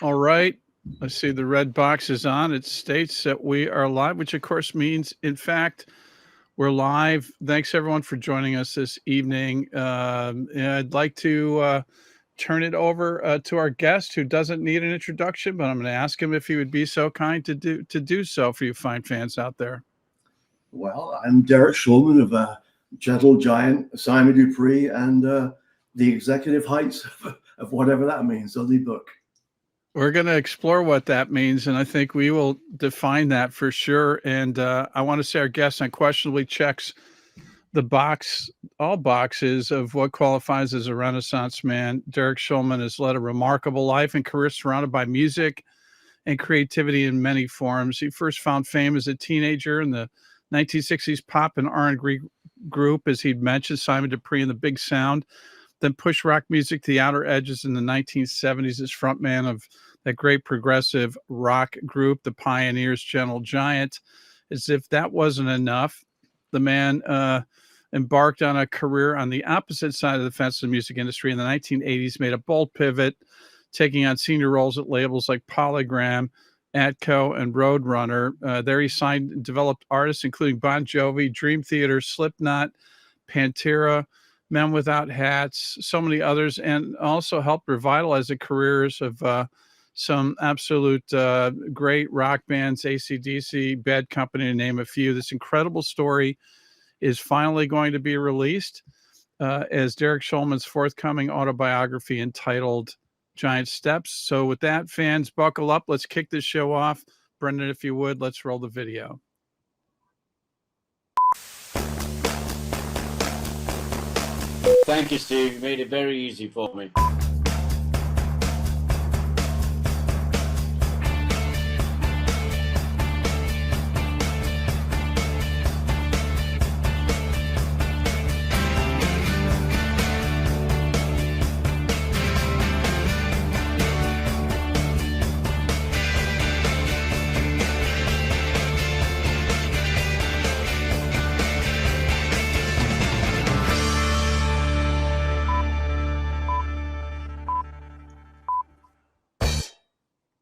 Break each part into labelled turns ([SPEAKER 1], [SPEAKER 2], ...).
[SPEAKER 1] All right. I see the red box is on. It states that we are live, which of course means, in fact, we're live. Thanks everyone for joining us this evening. And I'd like to turn it over to our guest, who doesn't need an introduction, but I'm going to ask him if he would be so kind to do so for you fine fans out there.
[SPEAKER 2] Well, I'm Derek Shulman of Gentle Giant, Simon Dupree, and the executive heights of whatever that means on the book.
[SPEAKER 1] We're going to explore what that means, and I think we will define that for sure. And I want to say our guest unquestionably checks the box, all boxes of what qualifies as a Renaissance man. Derek Shulman has led a remarkable life and career surrounded by music and creativity in many forms. He first found fame as a teenager in the 1960s pop and R&B group, as he'd mentioned, Simon Dupree and the Big Sound, then pushed rock music to the outer edges in the 1970s as frontman of that great progressive rock group, the Pioneers' Gentle Giant. As if that wasn't enough, the man embarked on a career on the opposite side of the fence of the music industry in the 1980s, made a bold pivot, taking on senior roles at labels like Polygram, Atco, and Roadrunner. There he signed and developed artists including Bon Jovi, Dream Theater, Slipknot, Pantera, Men Without Hats, so many others, and also helped revitalize the careers of some absolute great rock bands, AC/DC, Bad Company, to name a few. This incredible story is finally going to be released as Derek Shulman's forthcoming autobiography entitled Giant Steps. So with that, fans, buckle up. Let's kick this show off. Brendan, if you would, let's roll the video.
[SPEAKER 3] Thank you, Steve. You made it very easy for me.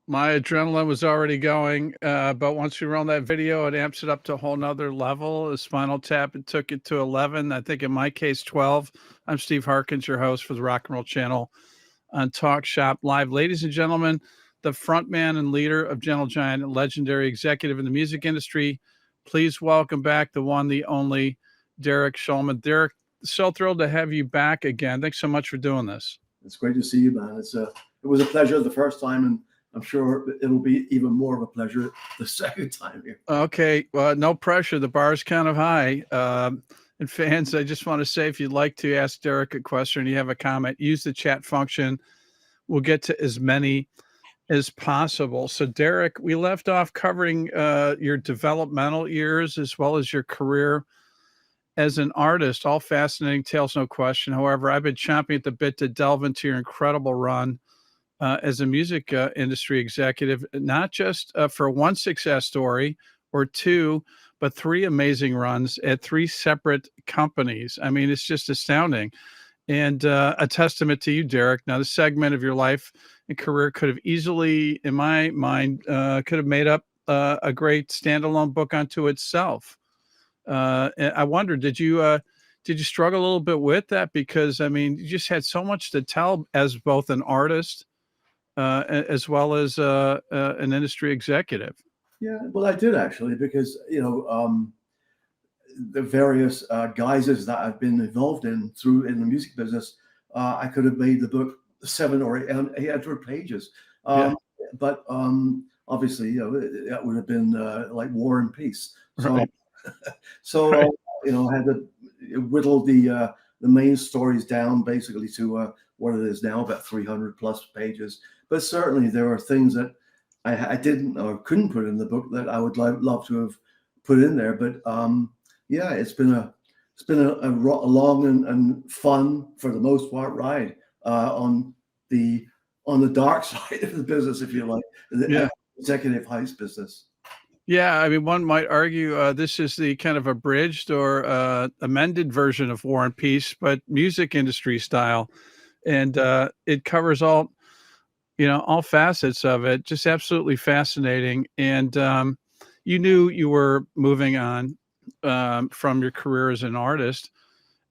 [SPEAKER 1] My adrenaline was already going, but once we run that video, it amps it up to a whole nother level. The Spinal Tap, it took it to 11. I think in my case, 12. I'm Steve Harkins, your host for the Rock and Roll Channel on Talk Shop Live. Ladies and gentlemen, the frontman and leader of Gentle Giant, and legendary executive in the music industry, please welcome back the one, the only Derek Shulman. Derek, so thrilled to have you back again. Thanks so much for doing this.
[SPEAKER 2] It's great to see you, man. It was a pleasure the first time, and I'm sure it'll be even more of a pleasure the second time here.
[SPEAKER 1] Okay. Well, no pressure. The bar is kind of high. And fans, I just want to say, if you'd like to ask Derek a question or you have a comment, use the chat function. We'll get to as many as possible. So, Derek, we left off covering your developmental years as well as your career as an artist. All fascinating tales, no question. However, I've been chomping at the bit to delve into your incredible run as a music industry executive, not just for one success story or two, but three amazing runs at three separate companies. I mean, it's just astounding. And a testament to you, Derek. Now, this segment of your life and career could have easily, in my mind, could have made up a great standalone book unto itself. And I wonder, did you struggle a little bit with that? Because, I mean, you just had so much to tell as both an artist as well as an industry executive.
[SPEAKER 2] Yeah, well, I did actually, because the various guises that I've been involved in in the music business, I could have made the book 700 or 800 pages. But obviously, that would have been like War and Peace. So,
[SPEAKER 1] Right.
[SPEAKER 2] I had to whittle the main stories down basically to what it is now, about 300 plus pages. But certainly there are things that I didn't or couldn't put in the book that I would love to have put in there. But yeah, it's been a long and fun, for the most part, ride on the dark side of the business, if you like, the executive heights business.
[SPEAKER 1] Yeah, I mean, one might argue this is the kind of abridged or amended version of War and Peace, but music industry style, and it covers all all facets of it, just absolutely fascinating. And you knew you were moving on from your career as an artist,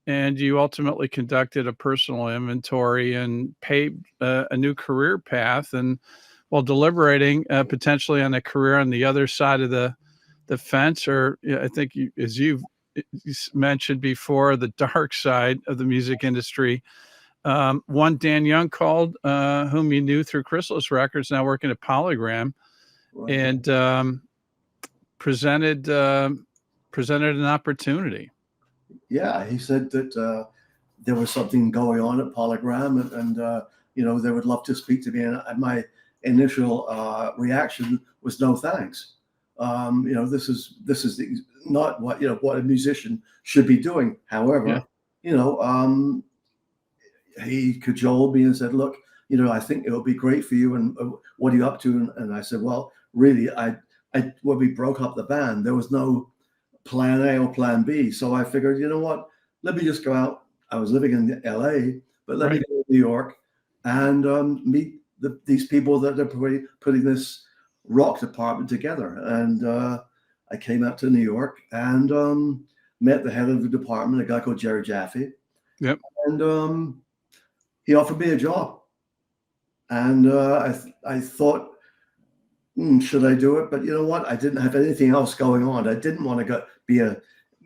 [SPEAKER 1] and you ultimately conducted a personal inventory and paved a new career path. And while deliberating potentially on a career on the other side of the fence, or I think as you've mentioned before, the dark side of the music industry. One Dan Young called, whom you knew through Chrysalis Records, now working at Polygram,
[SPEAKER 2] Right.
[SPEAKER 1] and presented an opportunity.
[SPEAKER 2] Yeah, he said that there was something going on at Polygram, and they would love to speak to me. And my initial reaction was no thanks. This is not what a musician should be doing. However, he cajoled me and said, "Look, I think it'll be great for you. And what are you up to?" And I said, "Well, really, when we broke up the band, there was no plan A or plan B. So I figured, you know what? Let me just go out. I was living in LA, but let me go to New York and meet these people that are putting this rock department together." And I came out to New York and met the head of the department, a guy called Jerry Jaffe.
[SPEAKER 1] Yep.
[SPEAKER 2] And he offered me a job. And I thought, should I do it? But you know what? I didn't have anything else going on. I didn't want to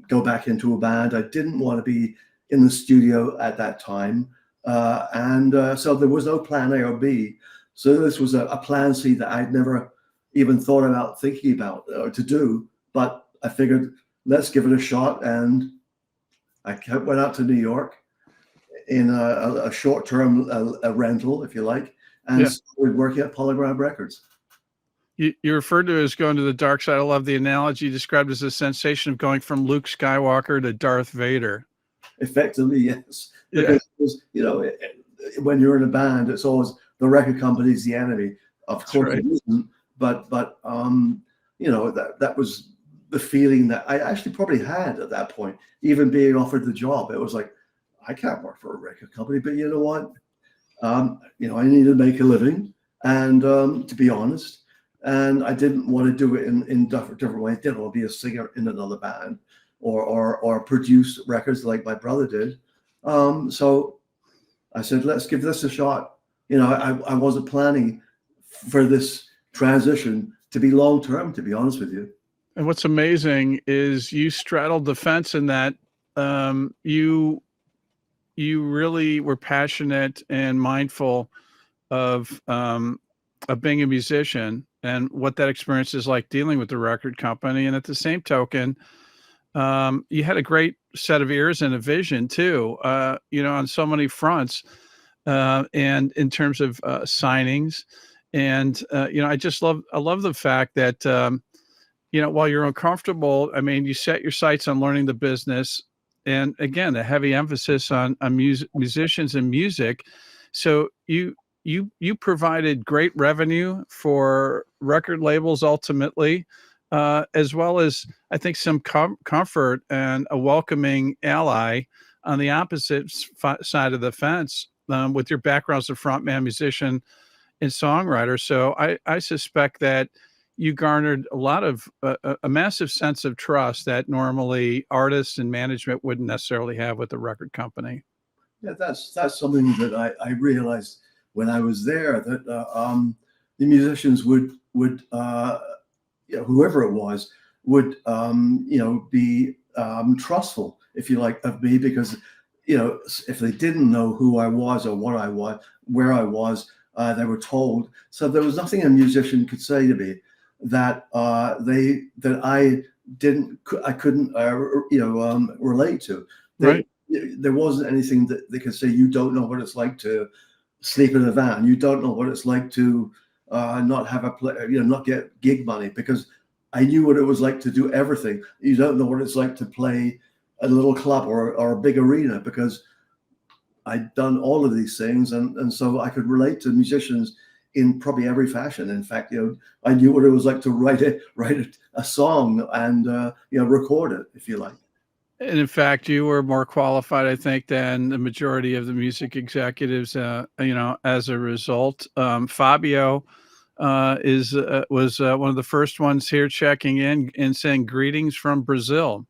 [SPEAKER 2] go back into a band. I didn't want to be in the studio at that time. So there was no plan A or B. So this was a plan C that I'd never even thought about thinking about to do. But I figured, let's give it a shot. And I went out to New York in a short-term rental, if you like, and started working at Polygram Records.
[SPEAKER 1] You referred to it as going to the dark side. I love the analogy described as a sensation of going from Luke Skywalker to Darth Vader.
[SPEAKER 2] Effectively, yes. Because, when you're in a band, it's always the record company's the enemy. Of course it isn't. But that was the feeling that I actually probably had at that point, even being offered the job. It was like, I can't work for a record company, but you know what? I need to make a living, and to be honest, and I didn't want to do it in different ways. I didn't want to be a singer in another band or produce records like my brother did. So I said, let's give this a shot. I wasn't planning for this transition to be long term, to be honest with you.
[SPEAKER 1] And what's amazing is you straddled the fence in that you really were passionate and mindful of being a musician and what that experience is like dealing with the record company. And at the same token, you had a great set of ears and a vision too, on so many fronts, and in terms of signings. And, I love the fact that, while you're uncomfortable, I mean, you set your sights on learning the business. And again, a heavy emphasis on musicians and music. So you provided great revenue for record labels ultimately, as well as I think some comfort and a welcoming ally on the opposite side of the fence, with your background as a frontman, musician, and songwriter. So I suspect that you garnered a lot of a massive sense of trust that normally artists and management wouldn't necessarily have with the record company.
[SPEAKER 2] Yeah, that's something that I realized when I was there, that the musicians would whoever it was would be trustful, if you like, of me, because if they didn't know who I was or what I was, where I was, they were told. So there was nothing a musician could say to me that I couldn't relate to. There wasn't anything that they could say. You don't know what it's like to sleep in a van. You don't know what it's like to not have not get gig money, because I knew what it was like to do everything. You don't know what it's like to play a little club or a big arena, because I'd done all of these things, and so I could relate to musicians in probably every fashion. In fact, I knew what it was like to write a song and record it, if you like.
[SPEAKER 1] And in fact, you were more qualified, I think, than the majority of the music executives, as a result. Fabio was one of the first ones here checking in and saying greetings from Brazil.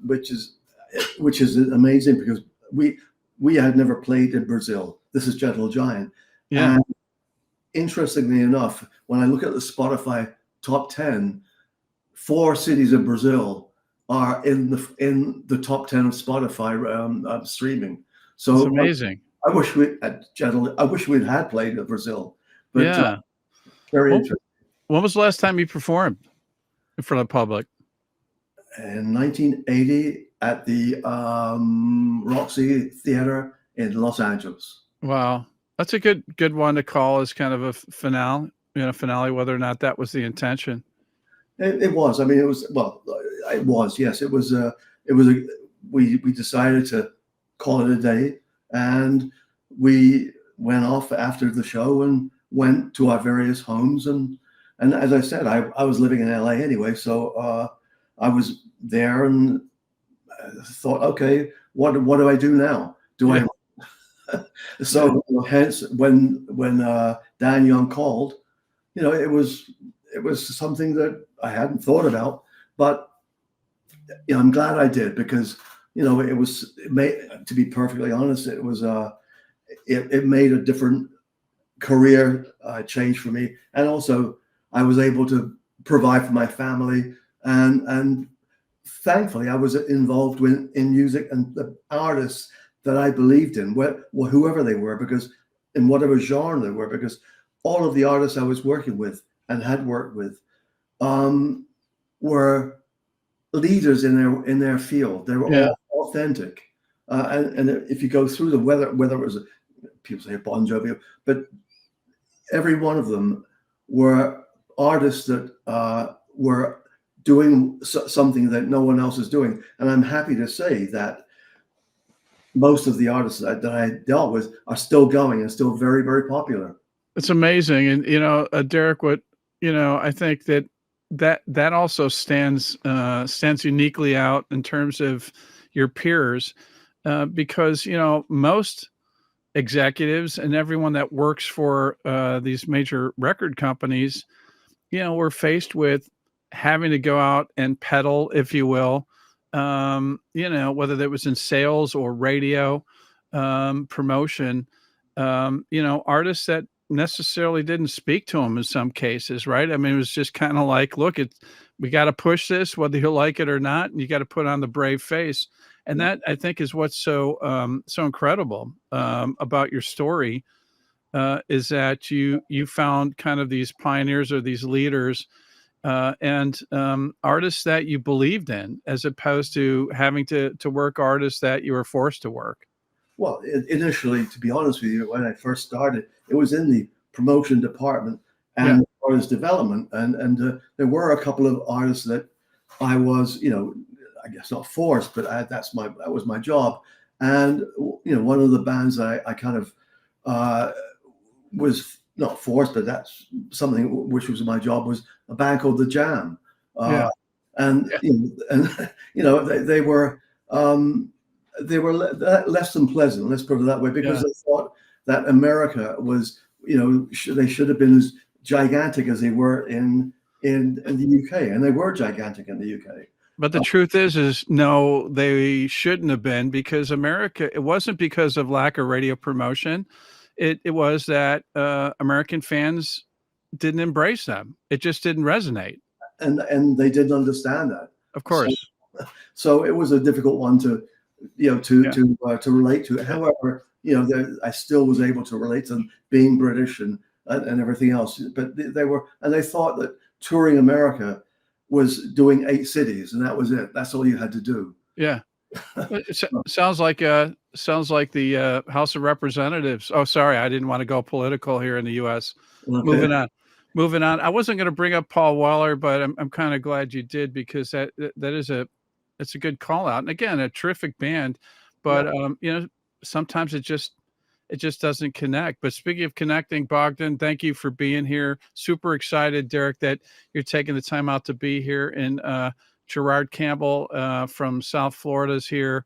[SPEAKER 2] which is amazing because we had never played in Brazil. This is Gentle Giant.
[SPEAKER 1] Yeah.
[SPEAKER 2] And interestingly enough, when I look at the Spotify top 10, 4 cities in Brazil are in the top 10 of Spotify streaming. So
[SPEAKER 1] It's amazing.
[SPEAKER 2] I wish we'd had played in Brazil, but
[SPEAKER 1] Yeah.
[SPEAKER 2] very
[SPEAKER 1] Well,
[SPEAKER 2] interesting.
[SPEAKER 1] when was the last time you performed in front of the public?
[SPEAKER 2] In 1980 at the Roxy Theater in Los Angeles.
[SPEAKER 1] Wow. That's a good one to call as kind of a finale, whether or not that was the intention.
[SPEAKER 2] It was. I mean, it was. Well, it was. Yes, it was. We decided to call it a day, and we went off after the show and went to our various homes. And as I said, I was living in LA anyway, so I was there and thought, okay, what do I do now?
[SPEAKER 1] Yeah.
[SPEAKER 2] So hence when Dan Young called, it was something that I hadn't thought about, but I'm glad I did because it made, to be perfectly honest, it was it made a different career change for me, and also I was able to provide for my family, and thankfully I was involved in music and the artists that I believed in, whoever they were, because in whatever genre they were, because all of the artists I was working with and had worked with were leaders in their field. They were all authentic, and if you go through them, whether it was people say Bon Jovi, but every one of them were artists that were doing something that no one else is doing. And I'm happy to say that most of the artists that I dealt with are still going and still very, very popular.
[SPEAKER 1] It's amazing. And, Derek, I think that also stands uniquely out in terms of your peers, because, most executives and everyone that works for these major record companies, were faced with having to go out and peddle, if you will, whether that was in sales or radio promotion, artists that necessarily didn't speak to them in some cases, right? I mean, it was just kind of like, look, we got to push this, whether you like it or not, and you got to put on the brave face. And that, I think, is what's so incredible about your story, is that you found kind of these pioneers or these leaders and artists that you believed in, as opposed to having to work artists that you were forced to work.
[SPEAKER 2] Well, initially, to be honest with you, when I first started, it was in the promotion department and artist development, and there were a couple of artists that I was, I guess not forced, but that was my job. And one of the bands I kind of was not forced, but that's something which was my job, was a band called The Jam. And they were less than pleasant, let's put it that way, because they thought that America was, they should have been as gigantic as they were in the UK, and they were gigantic in the UK.
[SPEAKER 1] But the truth is no, they shouldn't have been, because America, it wasn't because of lack of radio promotion. It was that American fans didn't embrace them. It just didn't resonate.
[SPEAKER 2] And they didn't understand that.
[SPEAKER 1] Of course.
[SPEAKER 2] So it was a difficult one to relate to. However, I still was able to relate to them being British and everything else. But they thought that touring America was doing 8 cities and that was it. That's all you had to do.
[SPEAKER 1] Yeah. Sounds like the House of Representatives. Oh, sorry, I didn't want to go political here in the U.S. Okay. Moving on. I wasn't going to bring up Paul Weller, but I'm kind of glad you did, because it's a good call out. And again, a terrific band, but sometimes it just doesn't connect. But speaking of connecting, Bogdan, thank you for being here. Super excited, Derek, that you're taking the time out to be here and Gerard Campbell from South Florida is here.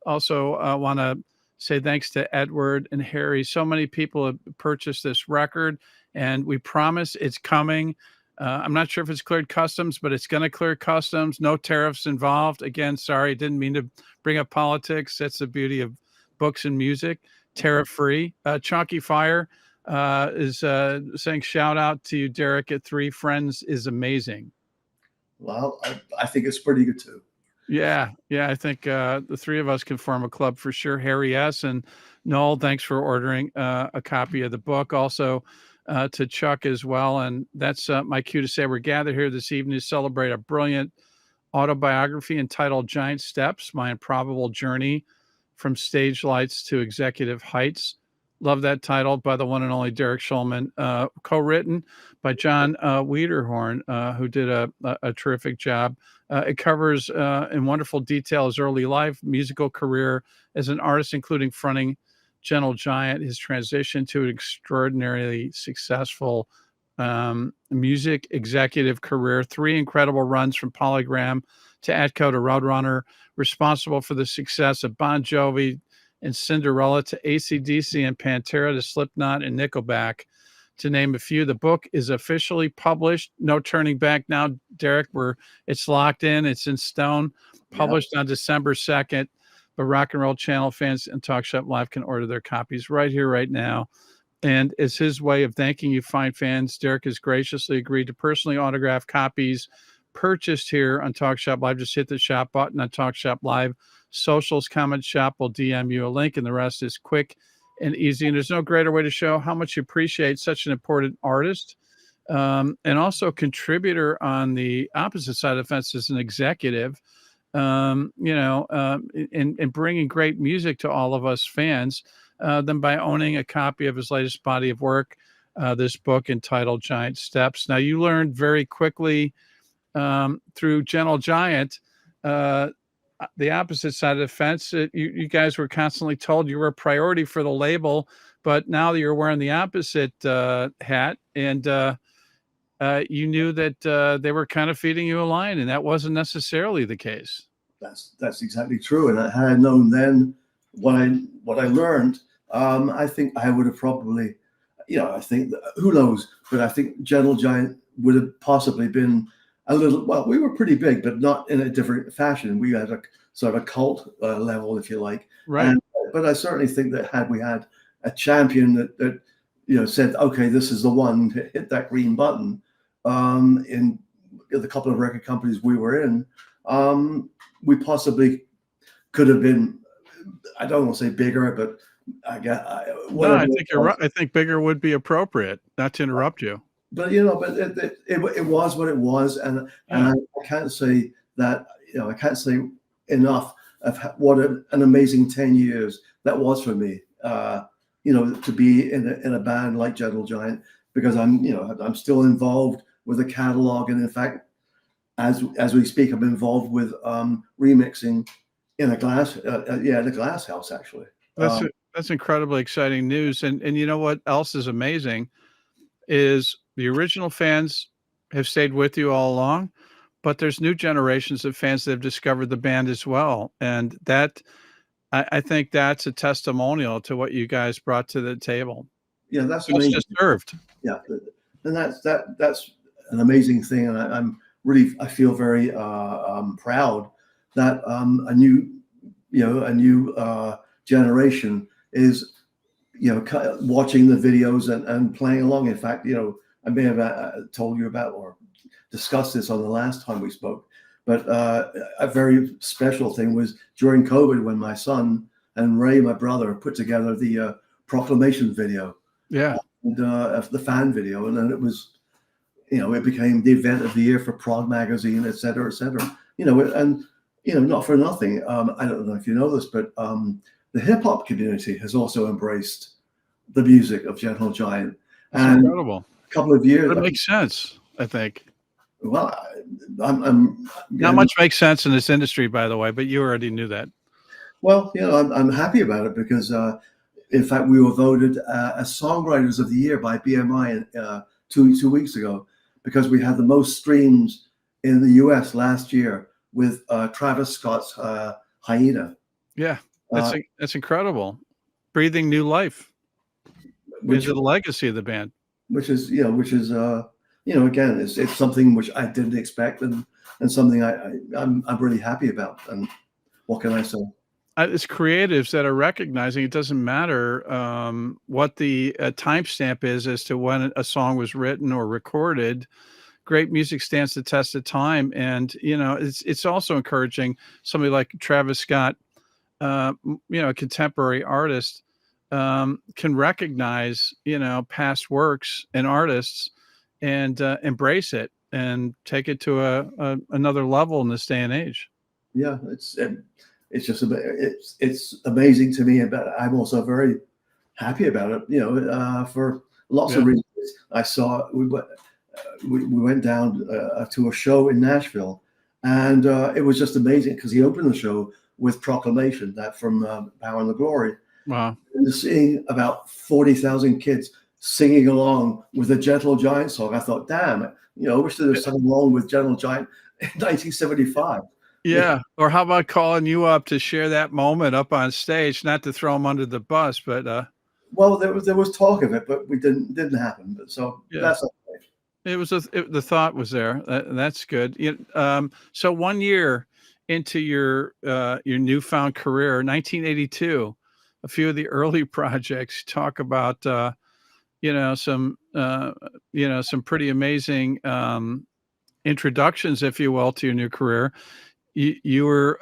[SPEAKER 1] Also, I want to say thanks to Edward and Harry. So many people have purchased this record, and we promise it's coming. I'm not sure if it's cleared customs, but it's going to clear customs. No tariffs involved. Again, sorry, didn't mean to bring up politics. That's the beauty of books and music. Tariff-free. Chunky Fire is saying shout out to you, Derek, at 3 Friends is amazing.
[SPEAKER 2] Well, I think it's pretty good too.
[SPEAKER 1] Yeah. I think the 3 of us can form a club for sure. Harry S. and Noel, thanks for ordering a copy of the book. Also to Chuck as well. And that's my cue to say we're gathered here this evening to celebrate a brilliant autobiography entitled Giant Steps, My Improbable Journey from Stage Lights to Executive Heights. Love that title by the one and only Derek Shulman, co-written by John Wiederhorn, who did a terrific job. It covers in wonderful detail his early life, musical career as an artist, including fronting Gentle Giant, his transition to an extraordinarily successful music executive career, 3 incredible runs from Polygram to Atco to Roadrunner, responsible for the success of Bon Jovi and Cinderella to AC/DC and Pantera to Slipknot and Nickelback, to name a few. The book is officially published. No turning back now, Derek. It's locked in. It's in stone. Published on December 2nd. But Rock and Roll Channel fans and Talk Shop Live can order their copies right here, right now. And as his way of thanking you fine fans, Derek has graciously agreed to personally autograph copies purchased here on Talk Shop Live. Just hit the shop button on Talk Shop Live. Socials, comment shop will DM you a link, and the rest is quick and easy. And there's no greater way to show how much you appreciate such an important artist and also contributor on the opposite side of the fence as an executive, in bringing great music to all of us fans, than by owning a copy of his latest body of work, this book entitled Giant Steps. Now, you learned very quickly through Gentle Giant, the opposite side of the fence. You guys were constantly told you were a priority for the label, but now that you're wearing the opposite hat, and you knew that they were kind of feeding you a line, and that wasn't necessarily the case.
[SPEAKER 2] That's exactly true. And had I known then what I learned, I think I would have probably, I think, who knows, but I think Gentle Giant would have possibly been a little, well, we were pretty big, but not in a different fashion. We had a sort of a cult level, if you like.
[SPEAKER 1] Right.
[SPEAKER 2] But I certainly think that had we had a champion that said, okay, this is the one to hit that green button, in the couple of record companies we were in, we possibly could have been, I don't want to say bigger, but I think
[SPEAKER 1] you're right. I think bigger would be appropriate, not to interrupt you.
[SPEAKER 2] But it was what it was, and I can't say that, I can't say enough of what an amazing 10 years that was for me. To be in a band like Gentle Giant, because I'm still involved with the catalog, and in fact, as we speak, I'm involved with remixing in a glass house actually.
[SPEAKER 1] That's incredibly exciting news, and you know what else is amazing is the original fans have stayed with you all along, but there's new generations of fans that have discovered the band as well. And that, I think that's a testimonial to what you guys brought to the table.
[SPEAKER 2] Yeah, that's amazing.
[SPEAKER 1] Just deserved.
[SPEAKER 2] Yeah. And that's an amazing thing. And I feel very proud that a new generation is, watching the videos and playing along. In fact, I may have told you about or discussed this on the last time we spoke, but a very special thing was during COVID when my son and Ray, my brother, put together the proclamation video.
[SPEAKER 1] Yeah.
[SPEAKER 2] And, the fan video. And then it was, it became the event of the year for Prog Magazine, et cetera, et cetera. And, not for nothing. I don't know if you know this, but the hip hop community has also embraced the music of Gentle Giant.
[SPEAKER 1] That's incredible.
[SPEAKER 2] A couple of years.
[SPEAKER 1] It makes sense, I think.
[SPEAKER 2] Well, I'm
[SPEAKER 1] not much makes sense in this industry, by the way, but you already knew that.
[SPEAKER 2] Well, I'm happy about it because, in fact, we were voted as Songwriters of the Year by BMI 2 weeks ago, because we had the most streams in the U.S. last year with Travis Scott's Hyena.
[SPEAKER 1] Yeah,
[SPEAKER 2] Uh,
[SPEAKER 1] that's incredible. Breathing new life
[SPEAKER 2] which
[SPEAKER 1] into the legacy of the band.
[SPEAKER 2] which is again, it's something which I didn't expect, and something I'm really happy about. And what can I say?
[SPEAKER 1] It's creatives that are recognizing it doesn't matter what the timestamp is as to when a song was written or recorded. Great music stands the test of time, and it's also encouraging somebody like Travis Scott, a contemporary artist, can recognize past works and artists and embrace it and take it to another level in this day and age.
[SPEAKER 2] Yeah, it's just it's amazing to me, but I'm also very happy about it. For lots of
[SPEAKER 1] Yeah.
[SPEAKER 2] reasons. I saw we went down to a show in Nashville, and it was just amazing because he opened the show with Proclamation, that from Power and the Glory,
[SPEAKER 1] Wow.
[SPEAKER 2] and seeing about 40,000 kids singing along with a Gentle Giant song. I thought, damn, I wish they'd have sung along with Gentle Giant in 1975.
[SPEAKER 1] Yeah. Or how about calling you up to share that moment up on stage, not to throw them under the bus, but
[SPEAKER 2] Well, there was talk of it, but we didn't happen. But so
[SPEAKER 1] yeah.
[SPEAKER 2] that's okay.
[SPEAKER 1] It was the thought was there. That's good. So 1 year into your newfound career, 1982, a few of the early projects talk about some pretty amazing introductions, if you will, to your new career. You were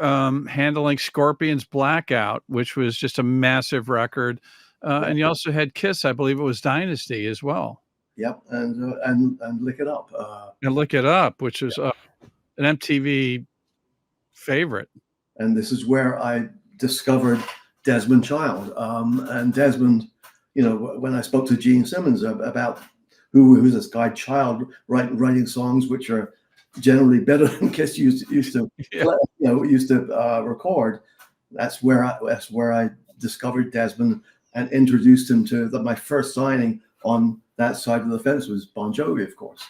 [SPEAKER 1] handling Scorpions' Blackout, which was just a massive record, and you also had Kiss, I believe it was Dynasty as well.
[SPEAKER 2] Yep, and Lick It Up.
[SPEAKER 1] And Look It Up, which is an MTV favorite.
[SPEAKER 2] And this is where I discovered Desmond Child. And Desmond, when I spoke to Gene Simmons about who's this guy Child writing songs which are generally better than Kiss used to
[SPEAKER 1] Yeah.
[SPEAKER 2] play, used to record. That's where I discovered Desmond and introduced him to my first signing on that side of the fence was Bon Jovi, of course.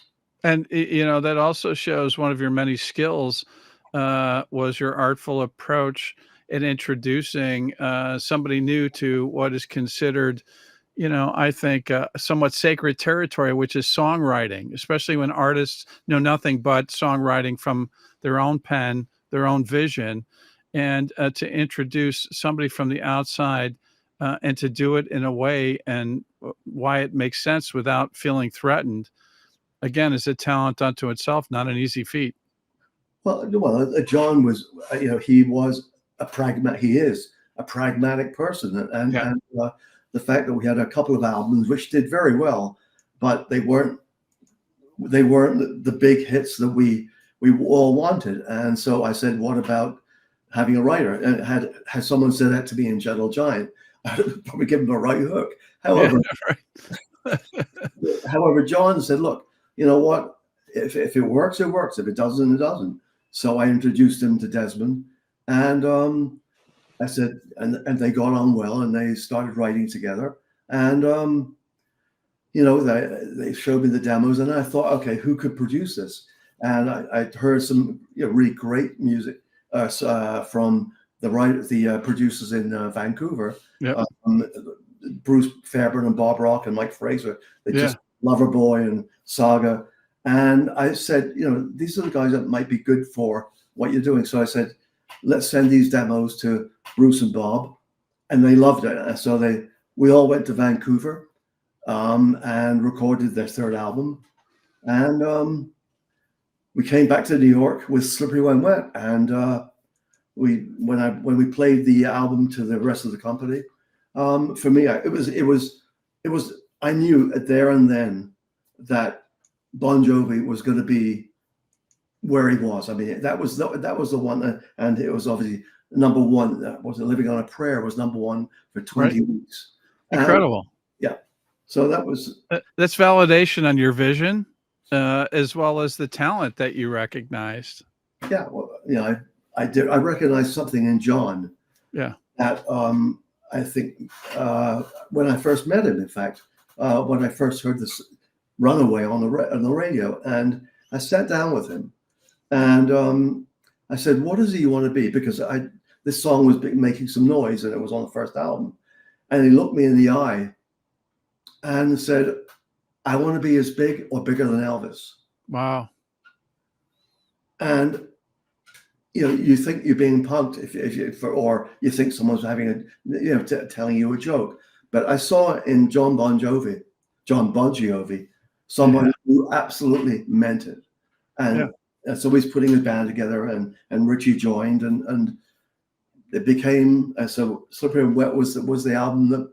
[SPEAKER 1] And that also shows one of your many skills was your artful approach in introducing somebody new to what is considered, I think, somewhat sacred territory, which is songwriting, especially when artists know nothing but songwriting from their own pen, their own vision, and to introduce somebody from the outside and to do it in a way and why it makes sense without feeling threatened, again, is a talent unto itself, not an easy feat.
[SPEAKER 2] Well, John was, he was he is a pragmatic person, and
[SPEAKER 1] Yeah.
[SPEAKER 2] the fact that we had a couple of albums which did very well, but they weren't the big hits that we all wanted. And so I said, what about having a writer? And had someone said that to me in Gentle Giant, I'd probably give him a right hook. However, however, John said, look, you know what? If it works, it works. If it doesn't, it doesn't. So I introduced him to Desmond, and I said, and they got on well, and they started writing together. And they showed me the demos, and I thought, okay, who could produce this? And I heard some really great music from the producers in Vancouver.
[SPEAKER 1] Yep.
[SPEAKER 2] Bruce Fairbairn and Bob Rock and Mike Fraser. They
[SPEAKER 1] Yeah.
[SPEAKER 2] just Loverboy and Saga. And I said, these are the guys that might be good for what you're doing. So I said, let's send these demos to Bruce and Bob. And they loved it. And so we all went to Vancouver and recorded their third album. And we came back to New York with Slippery When Wet. And when we played the album to the rest of the company, for me, I knew there and then that Bon Jovi was going to be where he was. I mean, that was the one, and it was obviously number one. Was it Living on a Prayer was number one for 20 weeks.
[SPEAKER 1] Incredible.
[SPEAKER 2] Yeah. So
[SPEAKER 1] that's validation on your vision, as well as the talent that you recognized.
[SPEAKER 2] Yeah. Well, I did. I recognized something in John.
[SPEAKER 1] Yeah.
[SPEAKER 2] That I think when I first met him, in fact, when I first heard this Runaway on the radio, and I sat down with him, and I said, what does he want to be? Because this song was making some noise and it was on the first album. And he looked me in the eye and said, I want to be as big or bigger than Elvis.
[SPEAKER 1] Wow.
[SPEAKER 2] And you think you're being punked or you think someone's having telling you a joke. But I saw in John Bon Jovi, someone who absolutely meant it. And so he's putting his band together, and Richie joined, and it became so Slippery and Wet was the album that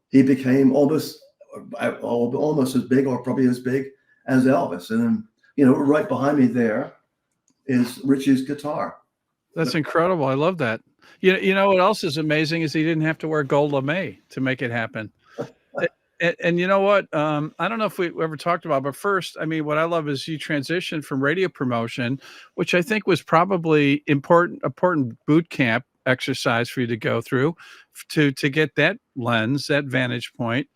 [SPEAKER 2] he became almost as big, or probably as big as Elvis. And right behind me there is Richie's guitar.
[SPEAKER 1] That's incredible. I love that. You know what else is amazing is he didn't have to wear gold lame to make it happen. And you know what? I don't know if we ever talked about, but first, I mean, what I love is you transitioned from radio promotion, which I think was probably important boot camp exercise for you to go through to get that lens, that vantage point,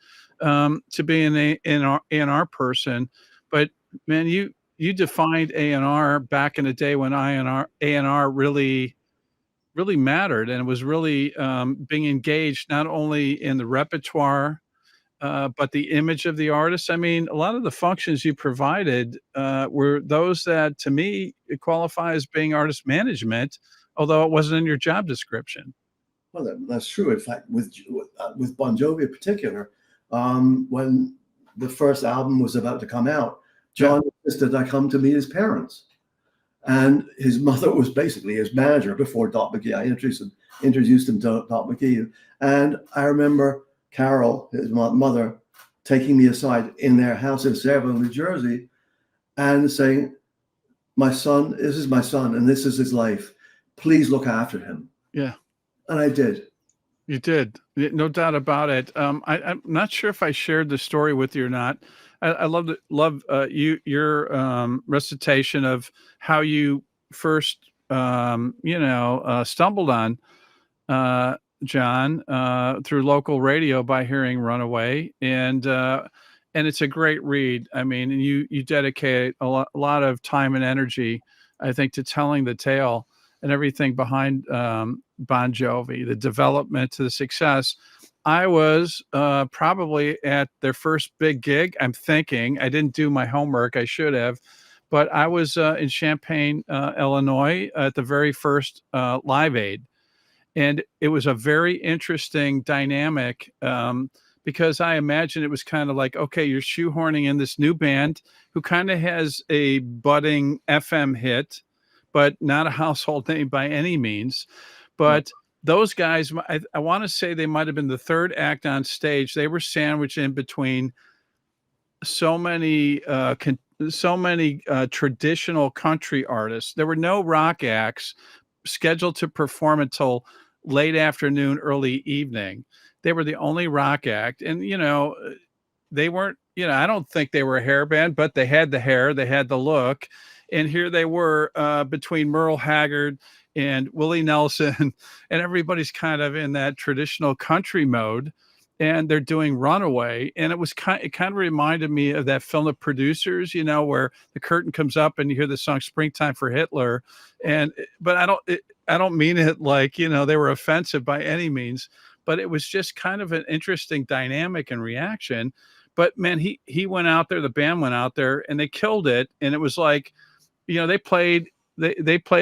[SPEAKER 1] to be an A&R person. But man, you defined A&R back in the day when A&R really mattered, and it was really being engaged not only in the repertoire, but the image of the artist. I mean, a lot of the functions you provided were those that, to me, it qualify as being artist management, although it wasn't in your job description.
[SPEAKER 2] Well, that's true. In fact, with Bon Jovi in particular, when the first album was about to come out, John insisted I come to meet his parents. And his mother was basically his manager before Doc McGee. I introduced him to Doc McGee. And I remember Carol, his mother, taking me aside in their house in Sayreville, New Jersey, and saying, my son, this is my son, and this is his life. Please look after him.
[SPEAKER 1] Yeah.
[SPEAKER 2] And I did.
[SPEAKER 1] You did. No doubt about it. I'm not sure if I shared the story with you or not. I love your recitation of how you first, stumbled on John through local radio by hearing "Runaway," and it's a great read. I mean, and you dedicate a lot of time and energy, I think, to telling the tale and everything behind Bon Jovi, the development to the success. I was probably at their first big gig. I'm thinking I didn't do my homework. I should have, but I was in Champaign, Illinois, at the very first Live Aid, and it was a very interesting dynamic because I imagine it was kind of like, okay, you're shoehorning in this new band who kind of has a budding FM hit, but not a household name by any means. But those guys, I want to say they might have been the third act on stage. They were sandwiched in between so many traditional country artists. There were no rock acts scheduled to perform until late afternoon, early evening. They were the only rock act. And, they weren't, I don't think they were a hair band, but they had the hair, they had the look. And here they were between Merle Haggard and Willie Nelson, and everybody's kind of in that traditional country mode, and they're doing "Runaway." And it kind of reminded me of that film, The Producers, where the curtain comes up and you hear the song "Springtime for Hitler." But I don't mean it like, they were offensive by any means, but it was just kind of an interesting dynamic and reaction. But man, he went out there, the band went out there, and they killed it. And it was like, they played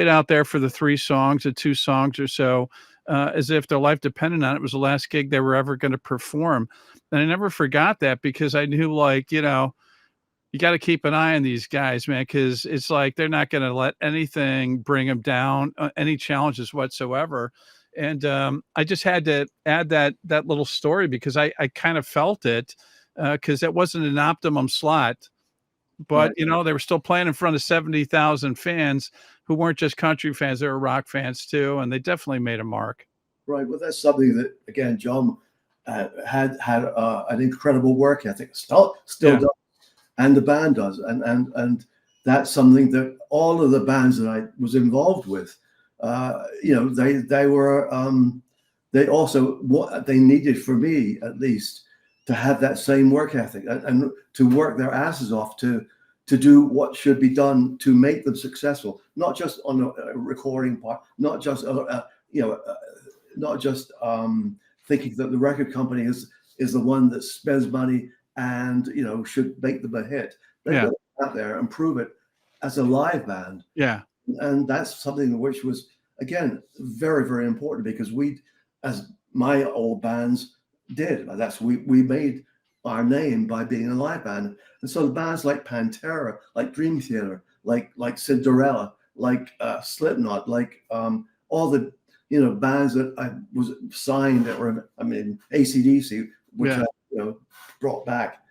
[SPEAKER 1] out there for the 3 songs or 2 songs or so, as if their life depended on it. It was the last gig they were ever going to perform. And I never forgot that, because I knew, like, you got to keep an eye on these guys, man, because it's like they're not going to let anything bring them down, any challenges whatsoever. And I just had to add that little story because I kind of felt it, because it wasn't an optimum slot. But, they were still playing in front of 70,000 fans who weren't just country fans. They were rock fans too. And they definitely made a mark.
[SPEAKER 2] Right. Well, that's something that, again, John had an incredible work ethic, still does, and the band does. And that's something that all of the bands that I was involved with, they were, they also, what they needed, for me at least, to have that same work ethic and to work their asses off to to do what should be done to make them successful, not just on a recording part, not just not just thinking that the record company is the one that spends money and should make them a hit. They
[SPEAKER 1] Yeah.
[SPEAKER 2] go out there and prove it as a live band.
[SPEAKER 1] Yeah.
[SPEAKER 2] And that's something which was, again, very, very important, because we, as my old bands did, we made our name by being a live band. And so the bands like Pantera, like Dream Theater, like Cinderella, like Slipknot, like all the bands that I was signed that were, AC/DC, which
[SPEAKER 1] Yeah.
[SPEAKER 2] I brought back.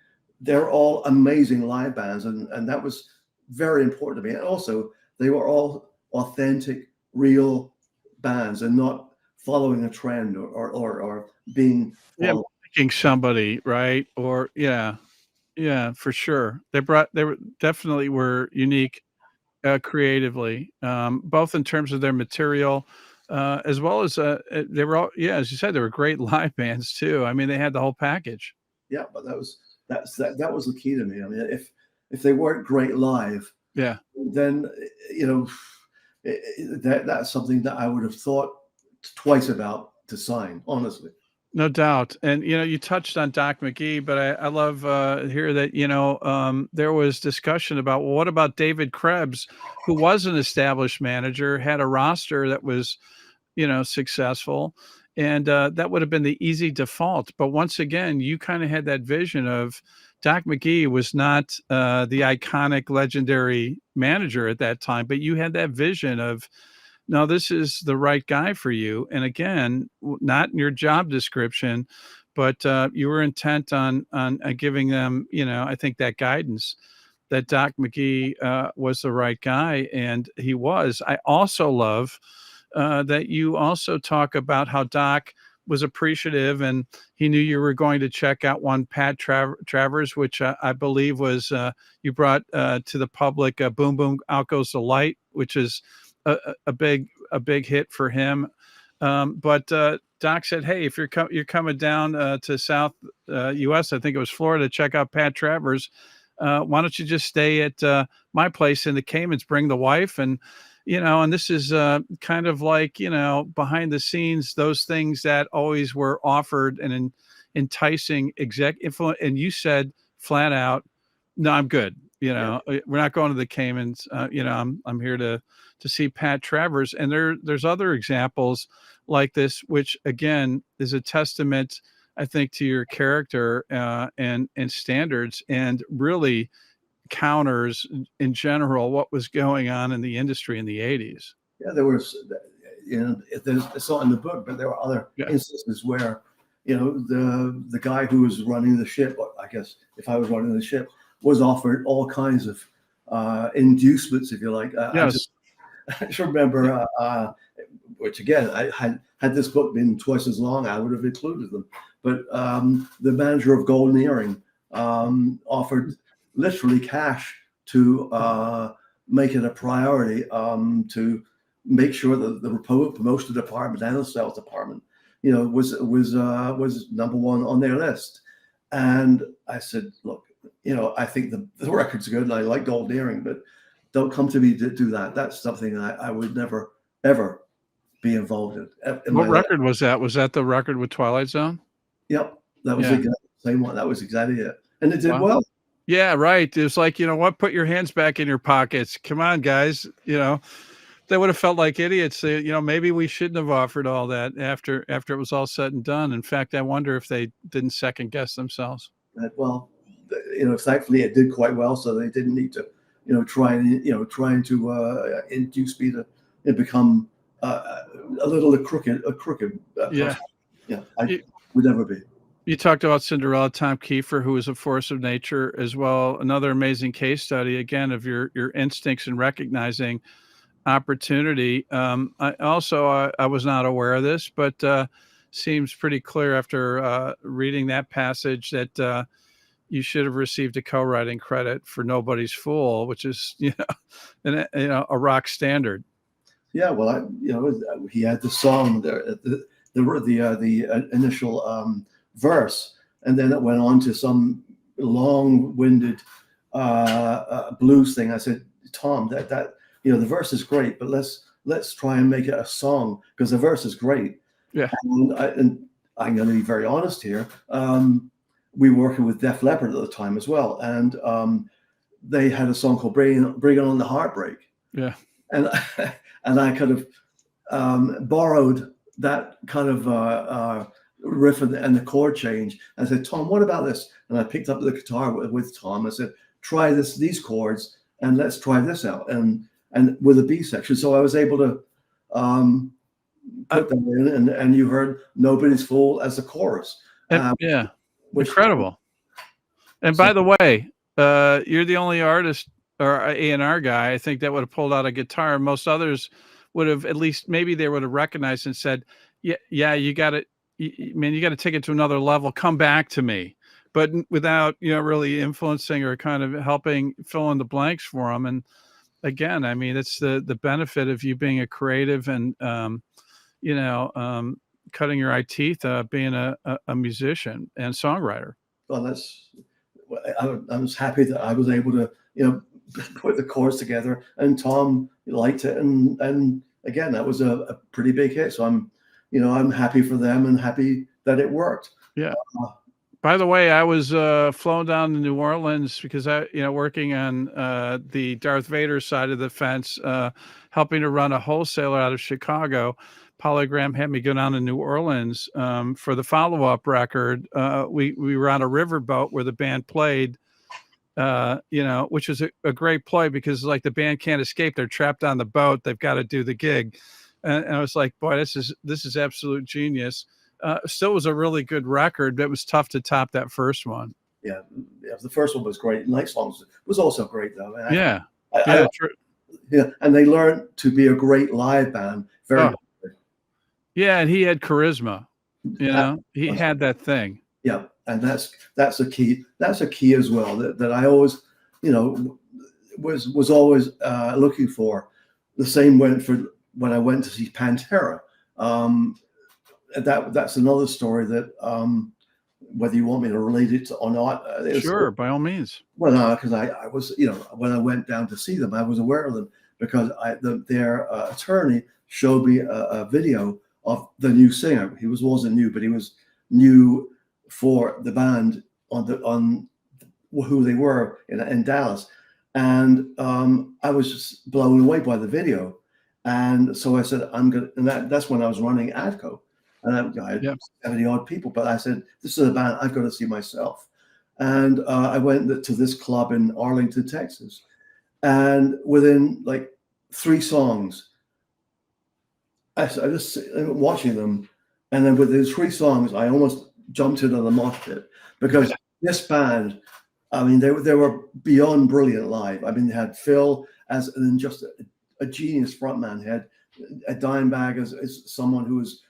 [SPEAKER 2] They're all amazing live bands, and that was very important to me. And also, they were all authentic, real bands, and not following a trend or being
[SPEAKER 1] Yeah,
[SPEAKER 2] followed.
[SPEAKER 1] mimicking somebody, right? Or yeah, for sure. They were definitely were unique, creatively, both in terms of their material, as well as, they were all yeah, as you said, they were great live bands too. I mean, they had the whole package.
[SPEAKER 2] Yeah, but that was the key to me. I mean, if they weren't great live,
[SPEAKER 1] Yeah.
[SPEAKER 2] then that's something that I would have thought twice about to sign, honestly.
[SPEAKER 1] No doubt. And, you touched on Doc McGee, but I love, hear that, there was discussion about, well, what about David Krebs, who was an established manager, had a roster that was, successful, and, that would have been the easy default. But once again, you kind of had that vision of Doc McGee was not, the iconic, legendary manager at that time, but you had that vision of, no, this is the right guy for you. And again, not in your job description, but you were intent on giving them, I think that guidance that Doc McGee was the right guy, and he was. I also love that you also talk about how Doc was appreciative, and he knew you were going to check out one Pat Travers, which I believe was you brought to the public. Boom Boom Out Goes the Light, which is a big hit for him. But Doc said, "Hey, if you're coming down to South U.S., I think it was Florida, check out Pat Travers. Why don't you just stay at my place in the Caymans? Bring the wife, and and this is kind of like behind the scenes, those things that always were offered and enticing exec influence." And you said flat out, "No, I'm good. We're not going to the Caymans. I'm here to see Pat Travers." And there's other examples like this, which again is a testament, I think, to your character and standards, and really counters in general what was going on in the industry in the 80s.
[SPEAKER 2] Yeah, there was, it's not in the book, but there were other
[SPEAKER 1] Yeah.
[SPEAKER 2] instances where, the guy who was running the ship, or I guess if I was running the ship, was offered all kinds of inducements, if you like.
[SPEAKER 1] Yes.
[SPEAKER 2] I just remember, which again, had this book been twice as long, I would have included them. But the manager of Golden Earring offered literally cash to make it a priority to make sure that the promotion department and the sales department, was number one on their list. And I said, look, I think the record's good and I like Golden Earring, but don't come to me to do that. That's something I would never, ever be involved in
[SPEAKER 1] What
[SPEAKER 2] my
[SPEAKER 1] record
[SPEAKER 2] life.
[SPEAKER 1] was that? Was that the record with Twilight Zone?
[SPEAKER 2] Yep, that was
[SPEAKER 1] Yeah.
[SPEAKER 2] exactly the same one. That was exactly it. And it did
[SPEAKER 1] Wow.
[SPEAKER 2] well.
[SPEAKER 1] Yeah, right. It's like, what? Put your hands back in your pockets. Come on, guys. They would have felt like idiots. Maybe we shouldn't have offered all that after it was all said and done. In fact, I wonder if they didn't second guess themselves.
[SPEAKER 2] Well, thankfully it did quite well, so they didn't need to, trying to induce me to become a little crooked
[SPEAKER 1] Yeah.
[SPEAKER 2] person. Yeah, I
[SPEAKER 1] You,
[SPEAKER 2] would never be.
[SPEAKER 1] you talked about Cinderella, Tom Kiefer, who was a force of nature as well. Another amazing case study, again, of your instincts in recognizing opportunity. I was not aware of this, but seems pretty clear after reading that passage that you should have received a co-writing credit for Nobody's Fool, which is a rock standard.
[SPEAKER 2] Yeah, well, he had the song there, the initial verse, and then it went on to some long-winded blues thing. I said, Tom, that the verse is great, but let's try and make it a song because the verse is great.
[SPEAKER 1] Yeah.
[SPEAKER 2] And I'm going to be very honest here. We were working with Def Leppard at the time as well, and they had a song called "Bring On the Heartbreak."
[SPEAKER 1] Yeah.
[SPEAKER 2] And I kind of borrowed that kind of riff and the chord change. I said, Tom, what about this? And I picked up the guitar with Tom. I said, try these chords, and let's try this out. And with a B section, so I was able to put that in, and you heard "Nobody's Fool" as the chorus.
[SPEAKER 1] Yeah, incredible. And by the way, you're the only artist or A&R guy, I think, that would have pulled out a guitar. Most others would have, at least maybe they would have recognized and said, yeah, you got to, man, you got to take it to another level. Come back to me. But without, really influencing or kind of helping fill in the blanks for them. And again, I mean, it's the benefit of you being a creative and, cutting your eye teeth, being a musician and songwriter.
[SPEAKER 2] Well, I was happy that I was able to, put the chords together, and Tom liked it, and again, that was a pretty big hit. So I'm happy for them and happy that it worked.
[SPEAKER 1] Yeah. By the way, I was flown down to New Orleans because working on the Darth Vader side of the fence, helping to run a wholesaler out of Chicago. Polygram had me go down to New Orleans for the follow-up record. We were on a riverboat where the band played, which was a great play because like the band can't escape. They're trapped on the boat. They've got to do the gig. And I was like, boy, this is absolute genius. Still was a really good record. It was tough to top that first one.
[SPEAKER 2] Yeah, the first one was great. Night Songs was also great though.
[SPEAKER 1] Yeah, true.
[SPEAKER 2] Yeah, and they learned to be a great live band very quickly.
[SPEAKER 1] Yeah, and he had charisma. He had that thing.
[SPEAKER 2] Yeah, and that's a key. That's a key as well. That I always, was always looking for. The same went for when I went to see Pantera. That's another story that whether you want me to relate it or not.
[SPEAKER 1] Sure, by all means.
[SPEAKER 2] Well, no, because I was, when I went down to see them, I was aware of them because their attorney showed me a video of the new singer. He wasn't new, but he was new for the band on who they were in Dallas, and I was just blown away by the video, and so I said, I'm gonna, and that's when I was running ADCO, and I had 70 odd people, but I said, this is a band I've got to see myself, and I went to this club in Arlington, Texas, and within like 3 songs, I just watching them, and then with these 3 songs, I almost jumped into the mosh pit because this band, I mean, they were beyond brilliant live. I mean, they had Phil as just a genius frontman. He had a Dimebag as someone who was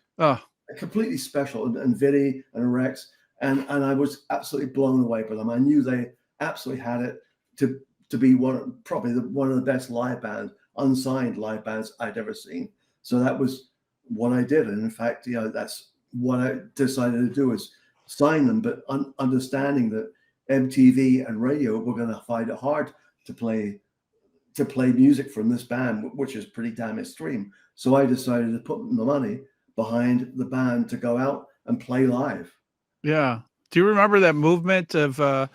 [SPEAKER 2] completely special, and Vinny and Rex, and I was absolutely blown away by them. I knew they absolutely had it to be probably one of the best live bands, unsigned live bands I'd ever seen. So that was what I did, and in fact, that's what I decided to do, is sign them, but understanding that MTV and radio were going to find it hard to play music from this band, which is pretty damn extreme. So I decided to put the money behind the band to go out and play live.
[SPEAKER 1] Yeah. Do you remember that movement of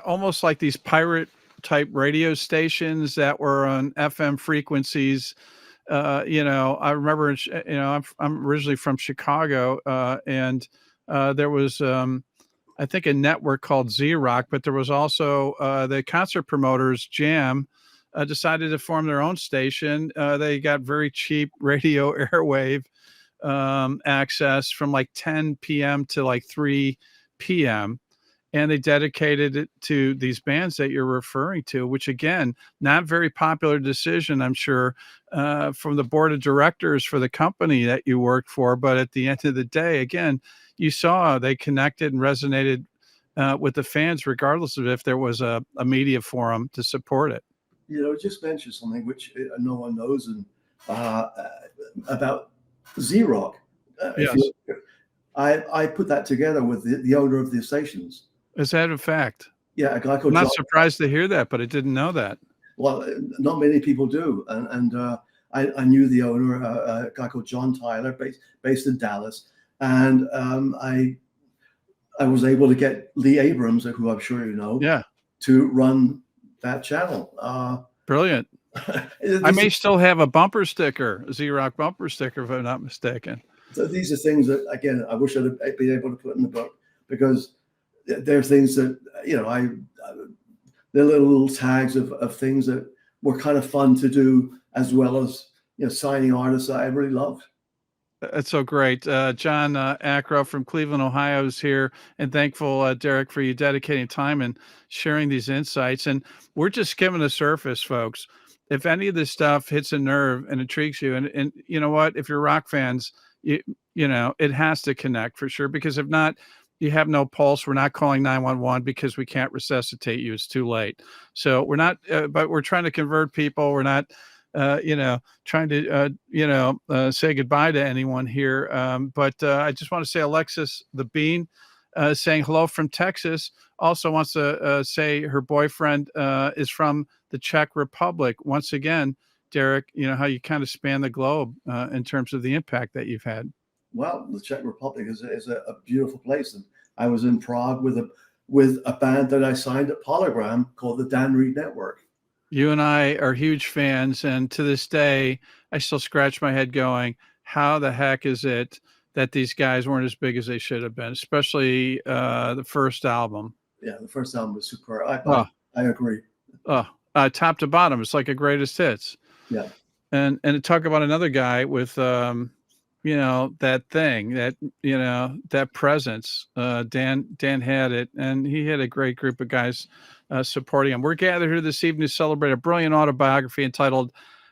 [SPEAKER 1] almost like these pirate type radio stations that were on FM frequencies? I remember, I'm originally from Chicago, and there was, I think, a network called Z-Rock, but there was also the concert promoters, Jam, decided to form their own station. They got very cheap radio airwave access from like 10 p.m. to like 3 p.m. And they dedicated it to these bands that you're referring to, which, again, not very popular decision, I'm sure, from the board of directors for the company that you worked for. But at the end of the day, again, you saw they connected and resonated with the fans, regardless of if there was a media forum to support it.
[SPEAKER 2] Just mention something which no one knows about Z-Rock.
[SPEAKER 1] Yes.
[SPEAKER 2] I put that together with the owner of the stations.
[SPEAKER 1] Is that a fact?
[SPEAKER 2] Yeah, a guy
[SPEAKER 1] I'm
[SPEAKER 2] called
[SPEAKER 1] not
[SPEAKER 2] John.
[SPEAKER 1] surprised to hear that, but I didn't know that.
[SPEAKER 2] Well, not many people do, and I knew the owner, a guy called John Tyler, based in Dallas, and I was able to get Lee Abrams, who I'm sure you know,
[SPEAKER 1] Yeah,
[SPEAKER 2] to run that channel.
[SPEAKER 1] brilliant. I
[SPEAKER 2] These
[SPEAKER 1] may still have a bumper sticker, a Z-Rock bumper sticker, if I'm not mistaken.
[SPEAKER 2] these are things that, again, I wish I'd have been able to put in the book, because they're things that, they're little tags of things that were kind of fun to do, as well as, signing artists that I really loved.
[SPEAKER 1] That's so great. John Acro from Cleveland, Ohio is here, and thankful, Derek, for you dedicating time and sharing these insights. And we're just skimming the surface, folks. If any of this stuff hits a nerve and intrigues you, and you know what, if you're rock fans, it has to connect for sure. Because if not, you have no pulse. We're not calling 911 because we can't resuscitate you. It's too late. So we're not, but we're trying to convert people. We're not, trying to, say goodbye to anyone here. But I just want to say Alexis the Bean saying hello from Texas. Also wants to say her boyfriend is from the Czech Republic. Once again, Derek, how you kind of span the globe in terms of the impact that you've had.
[SPEAKER 2] Well, the Czech Republic is a beautiful place, and I was in Prague with a band that I signed at Polygram called the Dan Reed Network.
[SPEAKER 1] You and I are huge fans, and to this day, I still scratch my head going, how the heck is it that these guys weren't as big as they should have been, especially the first album?
[SPEAKER 2] Yeah, the first album was superb.
[SPEAKER 1] Oh,
[SPEAKER 2] I agree.
[SPEAKER 1] Top to bottom, it's like a greatest hits.
[SPEAKER 2] Yeah.
[SPEAKER 1] And to talk about another guy with that thing, that presence. Dan had it, and he had a great group of guys supporting him. We're gathered here this evening to celebrate a brilliant autobiography entitled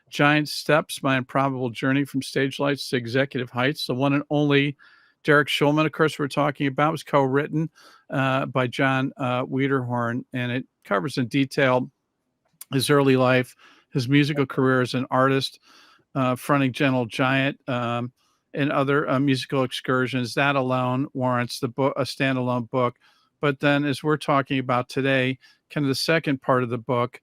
[SPEAKER 1] Giant Steps: My Improbable Journey from Stage Lights to Executive Heights. The one and only Derek Shulman, of course, we're talking about, was co-written by John Wiederhorn, and it covers in detail his early life, his musical career as an artist, fronting Gentle Giant, and other musical excursions. That alone warrants a standalone book. But then, as we're talking about today, kind of the second part of the book,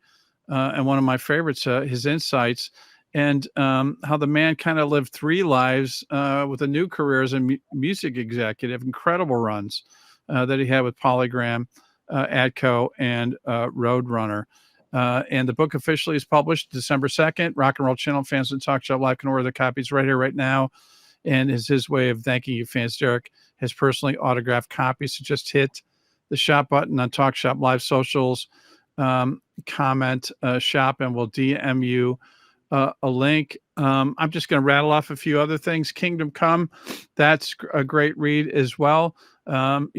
[SPEAKER 1] and one of my favorites, his insights, and how the man kind of lived three lives with a new career as a music executive, incredible runs that he had with Polygram, Adco, and Roadrunner. And the book officially is published December 2nd. Rock and Roll Channel fans and Talk Shop Live can order the copies right here, right now. And is his way of thanking you fans. Derek has personally autographed copies. So just hit the shop button on Talk Shop Live socials, comment, shop, and we'll DM you a link. I'm just going to rattle off a few other things. Kingdom Come, that's a great read as well. There was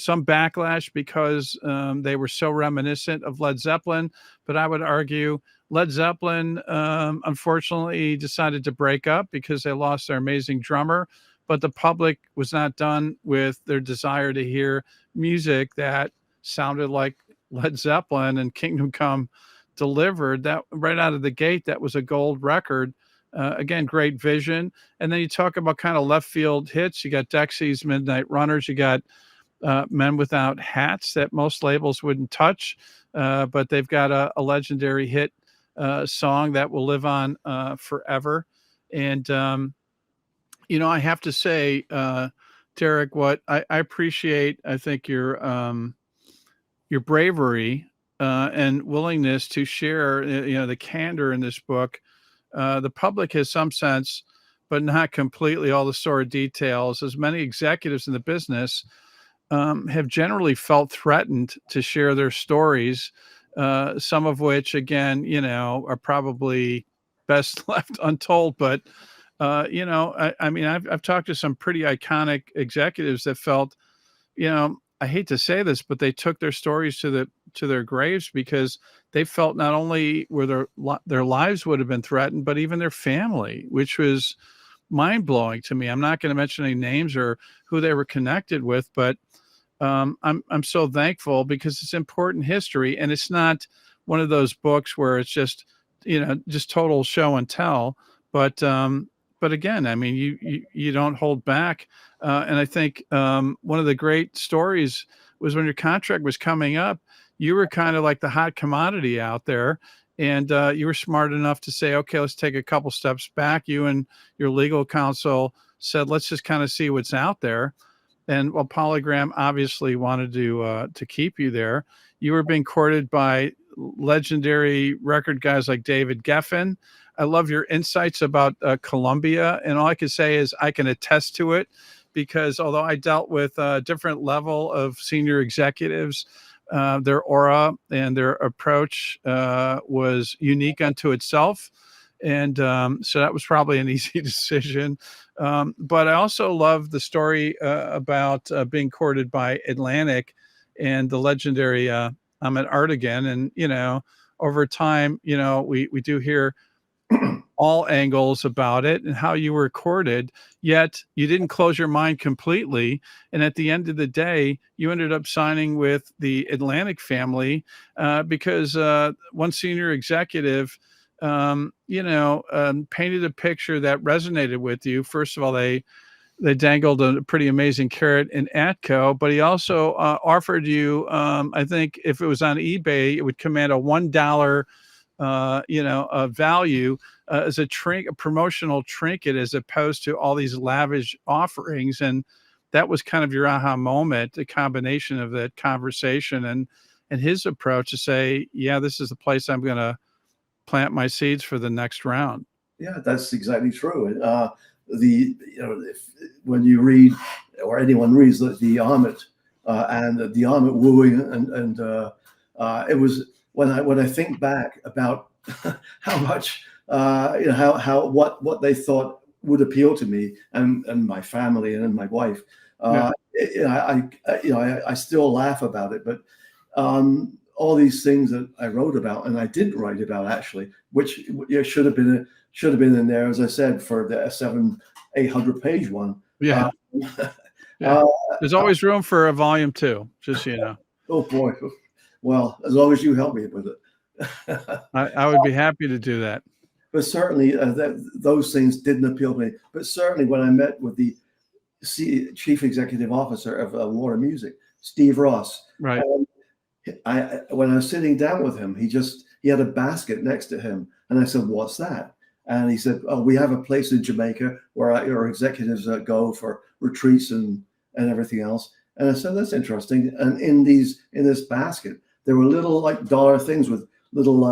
[SPEAKER 1] some backlash because they were so reminiscent of Led Zeppelin, but I would argue Led Zeppelin, unfortunately, decided to break up because they lost their amazing drummer, but the public was not done with their desire to hear music that sounded like Led Zeppelin, and Kingdom Come delivered that right out of the gate. That was a gold record. Again, great vision. And then you talk about kind of left field hits. You got Dexy's Midnight Runners. You got Men Without Hats that most labels wouldn't touch, but they've got a legendary hit song that will live on forever. And, I have to say, Derek, what I appreciate, I think your bravery and willingness to share, the candor in this book. The public has some sense, but not completely, all the sordid details, as many executives in the business have generally felt threatened to share their stories, some of which, again, are probably best left untold. But, I've talked to some pretty iconic executives that felt, I hate to say this, but they took their stories to their graves because they felt not only were their lives would have been threatened, but even their family, which was mind blowing to me. I'm not going to mention any names or who they were connected with, but I'm so thankful because it's important history, and it's not one of those books where it's just total show and tell, but again, I mean, you don't hold back. And I think one of the great stories was when your contract was coming up, you were kind of like the hot commodity out there. And you were smart enough to say, okay, let's take a couple steps back. You and your legal counsel said, let's just kind of see what's out there. And while Polygram obviously wanted to keep you there, you were being courted by legendary record guys like David Geffen. I love your insights about Columbia, and all I can say is I can attest to it, because although I dealt with a different level of senior executives, their aura and their approach was unique unto itself. And so that was probably an easy decision. But I also love the story about being courted by Atlantic and the legendary Ahmet Artigan. And, over time, we do hear all angles about it and how you were courted, yet you didn't close your mind completely. And at the end of the day, you ended up signing with the Atlantic family because one senior executive, painted a picture that resonated with you. First of all, they dangled a pretty amazing carrot in Atco, but he also offered you, I think if it was on eBay, it would command a $1 value as a promotional trinket, as opposed to all these lavish offerings. And that was kind of your aha moment, the combination of that conversation and his approach to say, yeah, this is the place I'm going to plant my seeds for the next round.
[SPEAKER 2] Yeah, that's exactly true. When you read, or anyone reads the Ahmet and the Ahmet wooing, and it was when I think back about how much what they thought would appeal to me and my family and my wife. I still laugh about it, but all these things that I wrote about and I didn't write about, actually, which should have been in there, as I said, for the 800 page one.
[SPEAKER 1] Yeah. There's always room for a volume 2, just so you know.
[SPEAKER 2] Oh boy. Well, as long as you help me with it.
[SPEAKER 1] I would be happy to do that.
[SPEAKER 2] But certainly those things didn't appeal to me. But certainly when I met with the chief executive officer of Warner Music, Steve Ross,
[SPEAKER 1] right?
[SPEAKER 2] When I was sitting down with him, he had a basket next to him, and I said, "What's that?" And he said, "Oh, we have a place in Jamaica where our executives go for retreats and everything else." And I said, "That's interesting." And in this basket, there were little like dollar things with little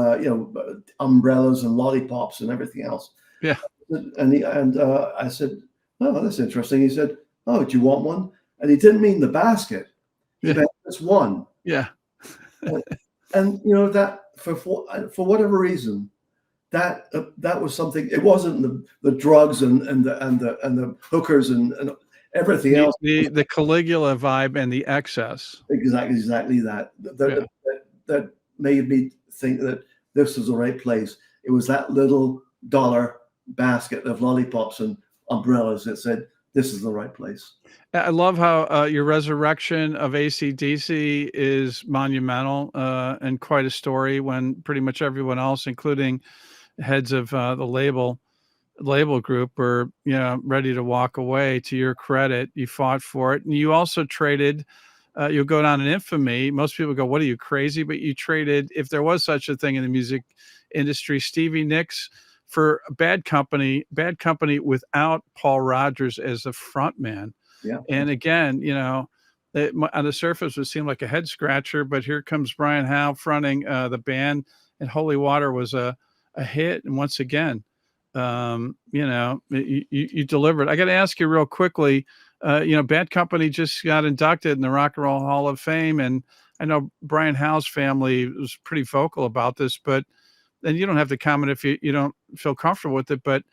[SPEAKER 2] umbrellas and lollipops and everything else.
[SPEAKER 1] Yeah.
[SPEAKER 2] And I said, "Oh, that's interesting." He said, "Oh, do you want one?" And he didn't mean the basket. He meant just one.
[SPEAKER 1] Yeah.
[SPEAKER 2] And that for whatever reason, that was something. It wasn't the drugs and the hookers and everything else.
[SPEAKER 1] The Caligula vibe and the excess.
[SPEAKER 2] Exactly that made me think that this was the right place. It was that little dollar basket of lollipops and umbrellas that said, this is the right place.
[SPEAKER 1] I love how your resurrection of AC/DC is monumental and quite a story, when pretty much everyone else, including heads of the label group, were ready to walk away. To your credit, you fought for it, and you also traded. You'll go down in infamy. Most people go, "What are you, crazy?" But you traded, if there was such a thing in the music industry, Stevie Nicks for Bad Company without Paul Rodgers as the front man.
[SPEAKER 2] Yeah.
[SPEAKER 1] And again, on the surface it seemed like a head scratcher, but here comes Brian Howe fronting the band, and Holy Water was a hit. And once again, you delivered. I got to ask you real quickly, Bad Company just got inducted in the Rock and Roll Hall of Fame, and I know Brian Howe's family was pretty vocal about this, but and you don't have to comment if you don't feel comfortable with it, but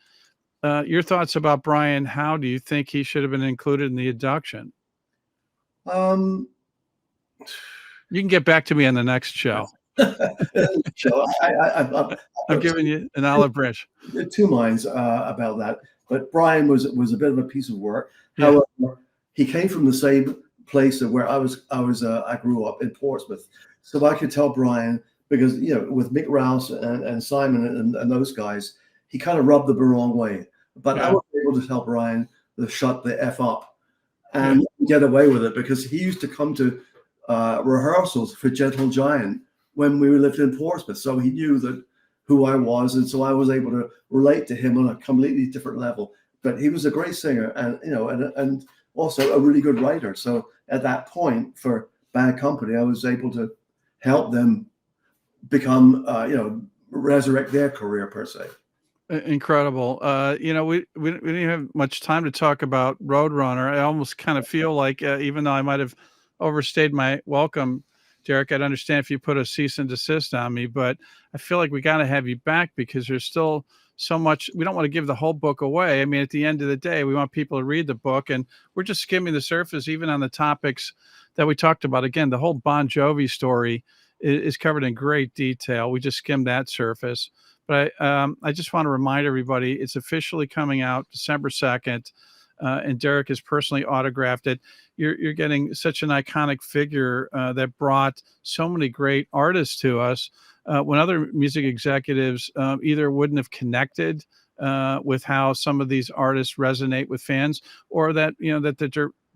[SPEAKER 1] your thoughts about Brian Howe. Do you think he should have been included in the induction?
[SPEAKER 2] You
[SPEAKER 1] can get back to me on the next show. I'm giving you an olive branch.
[SPEAKER 2] Two minds about that, but Brian was a bit of a piece of work. Yeah. However, he came from the same place where I grew up in Portsmouth, so I could tell Brian, because with Mick Rouse and Simon and those guys, he kind of rubbed them the wrong way. But I was able to tell Brian to shut the F up and get away with it, because he used to come to rehearsals for Gentle Giant when we lived in Portsmouth. So he knew that who I was, and so I was able to relate to him on a completely different level. But he was a great singer, and and also a really good writer. So at that point, for Bad Company, I was able to help them become, resurrect their career per se.
[SPEAKER 1] Incredible. We didn't have much time to talk about Roadrunner. I almost kind of feel like, even though I might have overstayed my welcome, Derek, I'd understand if you put a cease and desist on me, but I feel like we got to have you back because there's still so much. We don't want to give the whole book away. I mean, at the end of the day, we want people to read the book, and we're just skimming the surface, even on the topics that we talked about. Again, the whole Bon Jovi story is covered in great detail. We just skimmed that surface. But I just want to remind everybody, it's officially coming out December 2nd, and Derek has personally autographed it. You're getting such an iconic figure that brought so many great artists to us when other music executives either wouldn't have connected with how some of these artists resonate with fans, or that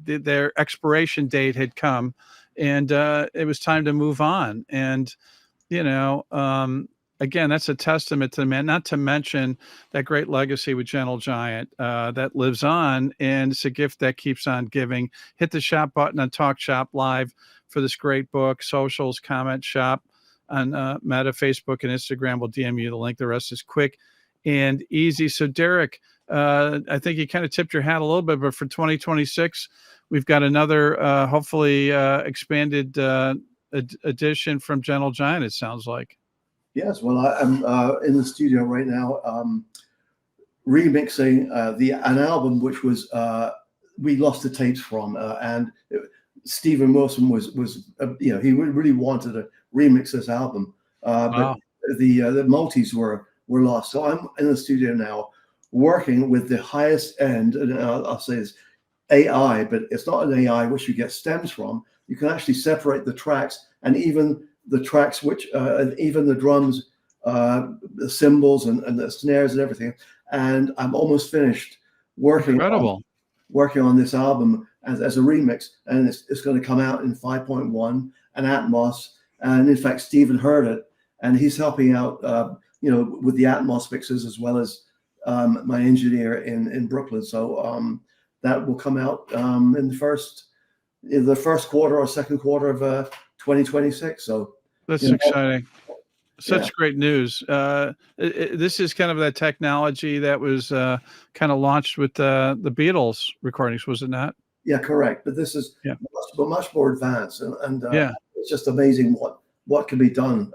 [SPEAKER 1] their expiration date had come and it was time to move on. And you know, again, that's a testament to the man, not to mention that great legacy with Gentle Giant that lives on, and it's a gift that keeps on giving. Hit the shop button on Talk Shop Live for this great book. Socials, comment, shop on Meta, Facebook, and Instagram. We'll DM you the link. The rest is quick and easy. So, Derek, I think you kind of tipped your hat a little bit, but for 2026, we've got another hopefully expanded edition from Gentle Giant, it sounds like.
[SPEAKER 2] Yes, well, I'm in the studio right now, remixing an album which was we lost the tapes from, and Stephen Wilson was he really wanted to remix this album,
[SPEAKER 1] Wow.
[SPEAKER 2] but the multis were lost. So I'm in the studio now, working with the highest end, and I'll say it's AI, but it's not an AI which you get stems from. You can actually separate the tracks, and even the tracks which even the drums, the cymbals and the snares and everything. And I'm almost finished working on this album as a remix, and it's going to come out in 5.1 and Atmos. And in fact, Stephen heard it, and he's helping out with the Atmos mixes, as well as my engineer in Brooklyn. So that will come out in the first quarter or second quarter of 2026. So
[SPEAKER 1] that's exciting. Such great news. This is kind of that technology that was kind of launched with the Beatles recordings, was it not?
[SPEAKER 2] Yeah, correct. But this is much more advanced, and it's just amazing what can be done.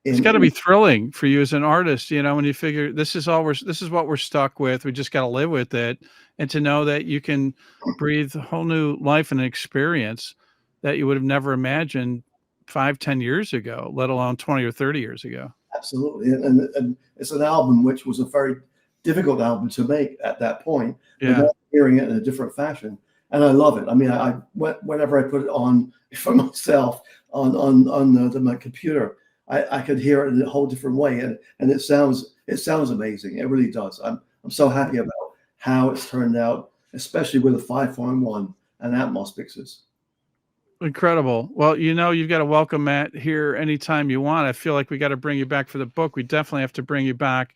[SPEAKER 1] It's got to be thrilling for you as an artist, when you figure this is what we're stuck with. We just got to live with it, and to know that you can breathe a whole new life and experience that you would have never imagined 5-10 years ago, let alone 20 or 30 years ago.
[SPEAKER 2] Absolutely. And it's an album which was a very difficult album to make at that point.
[SPEAKER 1] Yeah.
[SPEAKER 2] But hearing it in a different fashion. And I love it. I mean, whenever I put it on for myself on my computer, I could hear it in a whole different way. And it sounds amazing. It really does. I'm so happy about how it's turned out, especially with a 5.1 and Atmos mixes.
[SPEAKER 1] Incredible. Well, you've got a welcome mat here anytime you want. I feel like we got to bring you back for the book. We definitely have to bring you back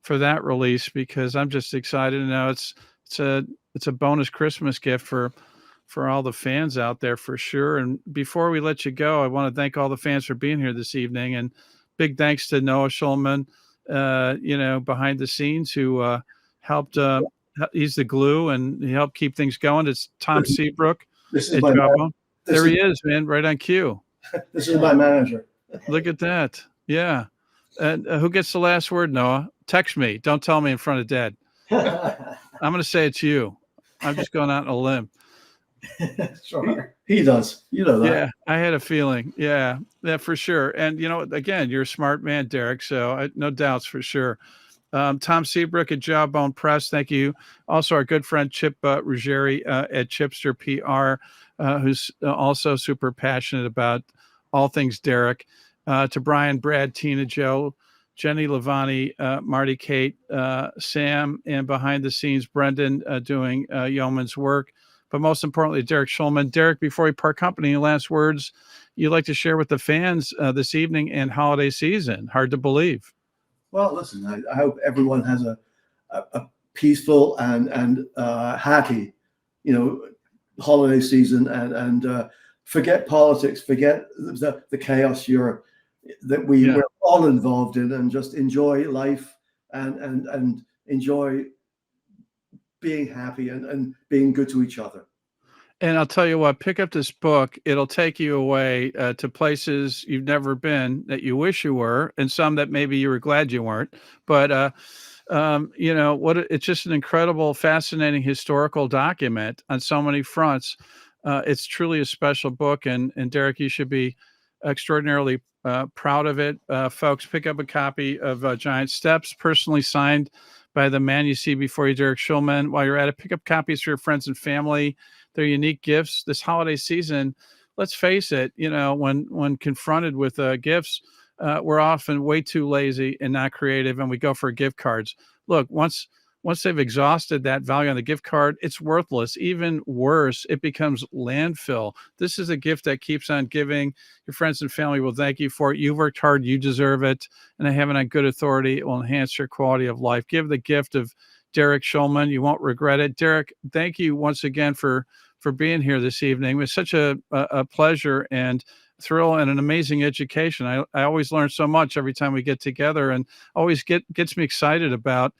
[SPEAKER 1] for that release, because I'm just excited to know it's a bonus Christmas gift for all the fans out there, for sure. And before we let you go, I want to thank all the fans for being here this evening, and big thanks to Noah Shulman, behind the scenes, who helped. He's the glue, and he helped keep things going. It's Tom Seabrook.
[SPEAKER 2] This is my man.
[SPEAKER 1] There he is, man, right on cue.
[SPEAKER 2] This is my manager.
[SPEAKER 1] Look at that. Yeah. And who gets the last word, Noah? Text me. Don't tell me in front of Dad. I'm going to say it's you. I'm just going out on a limb.
[SPEAKER 2] Sure. He does. You know that.
[SPEAKER 1] Yeah, I had a feeling. Yeah, for sure. And, again, you're a smart man, Derek, so no doubts for sure. Tom Seabrook at Jawbone Press, thank you. Also, our good friend Chip Ruggieri at Chipster PR, who's also super passionate about all things Derek. To Brian, Brad, Tina, Joe, Jenny, Lavani, Marty, Kate, Sam, and behind the scenes, Brendan doing yeoman's work. but most importantly, Derek Shulman. Derek, before we part company, any last words you'd like to share with the fans this evening and holiday season? Hard to believe.
[SPEAKER 2] Well, listen, I hope everyone has a peaceful and happy, holiday season, and forget politics, forget the chaos we're all involved in, and just enjoy life and enjoy being happy and being good to each other.
[SPEAKER 1] And I'll tell you what, pick up this book. It'll take you away to places you've never been that you wish you were, and some that maybe you were glad you weren't. But it's just an incredible, fascinating historical document on so many fronts. It's truly a special book, and Derek, you should be extraordinarily proud of it. Folks, pick up a copy of Giant Steps, personally signed by the man you see before you, Derek Shulman. While you're at it, pick up copies for your friends and family. They're unique gifts this holiday season. Let's face it, when confronted with gifts, we're often way too lazy and not creative, and we go for gift cards. Look, once they've exhausted that value on the gift card, it's worthless. Even worse, it becomes landfill. This is a gift that keeps on giving. Your friends and family will thank you for it. You've worked hard, you deserve it, and I have it on good authority. It will enhance your quality of life. Give the gift of Derek Shulman. You won't regret it. Derek, thank you once again for being here this evening. It was such a pleasure and thrill and an amazing education. I always learn so much every time we get together, and always gets me excited about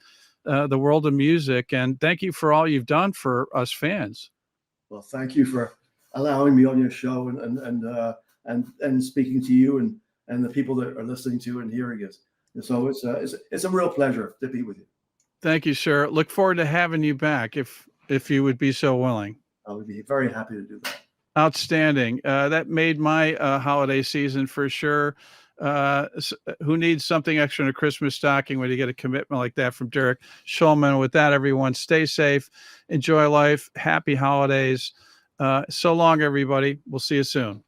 [SPEAKER 1] the world of music. And thank you for all you've done for us fans.
[SPEAKER 2] Well, thank you for allowing me on your show and speaking to you and the people that are listening to and hearing it. So it's a real pleasure to be with you.
[SPEAKER 1] Thank you, sir. Look forward to having you back if you would be so willing.
[SPEAKER 2] I would be very happy to do that.
[SPEAKER 1] Outstanding. That made my holiday season for sure. Who needs something extra in a Christmas stocking when you get a commitment like that from Derek Shulman? With that, everyone, stay safe, enjoy life, happy holidays. So long, everybody. We'll see you soon.